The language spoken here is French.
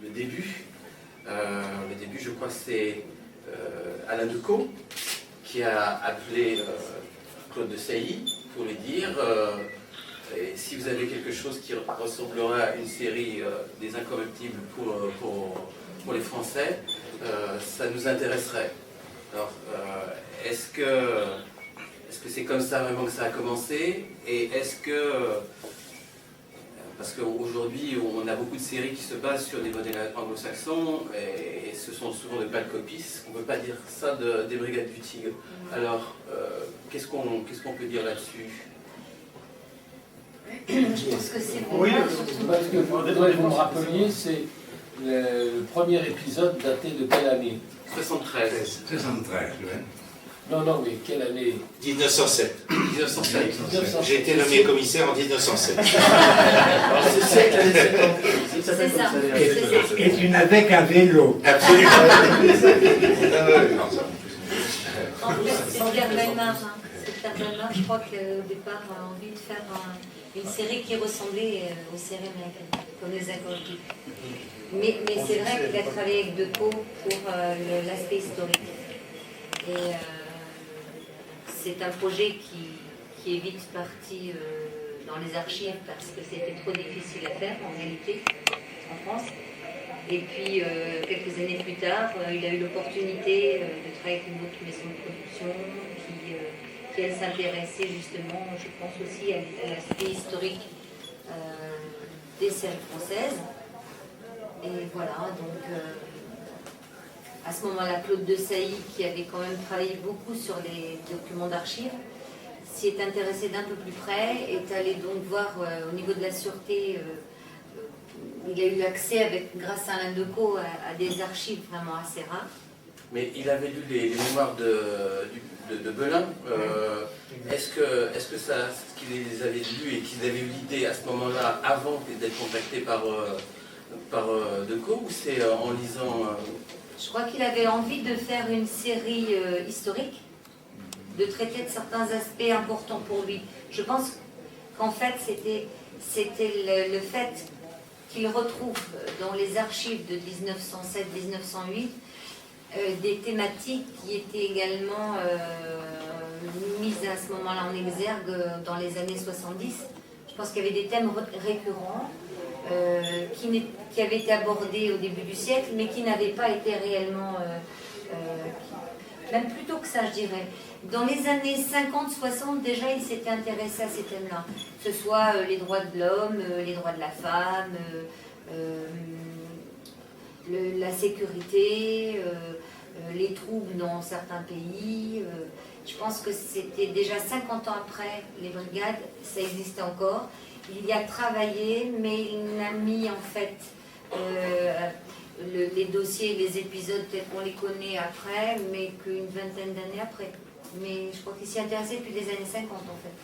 le début. Le début, je crois que c'est Alain Decaux qui a appelé Claude de Sailly pour lui dire et si vous avez quelque chose qui ressemblera à une série des Incorruptibles pour les Français, ça nous intéresserait. Alors, est-ce que c'est comme ça vraiment que ça a commencé? Et est-ce que... Parce qu'aujourd'hui, on a beaucoup de séries qui se basent sur des modèles anglo-saxons, et ce sont souvent de pâles copies. On ne peut pas dire ça des Brigades du Tigre. Alors, qu'est-ce qu'on peut dire là-dessus? Je pense que c'est bon. Oui, parce que je voudrais que vous me rappeliez, c'est le premier épisode daté de quelle année? 73. 73, oui. Non, mais quelle année? 1907. 1907. J'ai été nommé commissaire en 1907. Alors, c'est ça que l'année 70. C'est ça. Et tu n'avais qu'un vélo. Absolument. En fait, c'est Pierre Bellemare. C'est Pierre Bellemare, je crois qu'au départ, a envie de faire une série qui ressemblait aux séries américaines, comme les Incorruptibles. Mais c'est vrai qu'il a travaillé avec Decaux pour l'aspect historique. Et c'est un projet qui est vite parti dans les archives parce que c'était trop difficile à faire en réalité en France. Et puis quelques années plus tard, il a eu l'opportunité de travailler avec une autre maison de production qui elle s'intéressait justement, je pense aussi à l'aspect historique des séries françaises. Et voilà, donc à ce moment-là, Claude de Sailly, qui avait quand même travaillé beaucoup sur les documents d'archives, s'y est intéressé d'un peu plus près, est allé donc voir au niveau de la sûreté, il a eu accès, grâce à Alain Decaux, à des archives vraiment assez rares. Mais il avait lu les mémoires de Belin. Est-ce que ça, ce qu'ils les avaient lus et qu'ils avaient eu l'idée à ce moment-là, avant d'être contactés par Decaux, ou c'est en lisant... Je crois qu'il avait envie de faire une série historique, de traiter de certains aspects importants pour lui. Je pense qu'en fait, c'était le fait qu'il retrouve dans les archives de 1907-1908 des thématiques qui étaient également mises à ce moment-là en exergue dans les années 70. Je pense qu'il y avait des thèmes récurrents qui avaient été abordés au début du siècle, mais qui n'avaient pas été réellement... même plus tôt que ça, je dirais. Dans les années 50-60, déjà, il s'était intéressé à ces thèmes-là. Que ce soit les droits de l'homme, les droits de la femme, la sécurité, les troubles dans certains pays. Je pense que c'était déjà 50 ans après les brigades, ça existait encore. Il y a travaillé, mais il n'a mis en fait les dossiers, les épisodes, peut-être qu'on les connaît après, mais qu'une vingtaine d'années après. Mais je crois qu'il s'y intéressait depuis les années 50 en fait.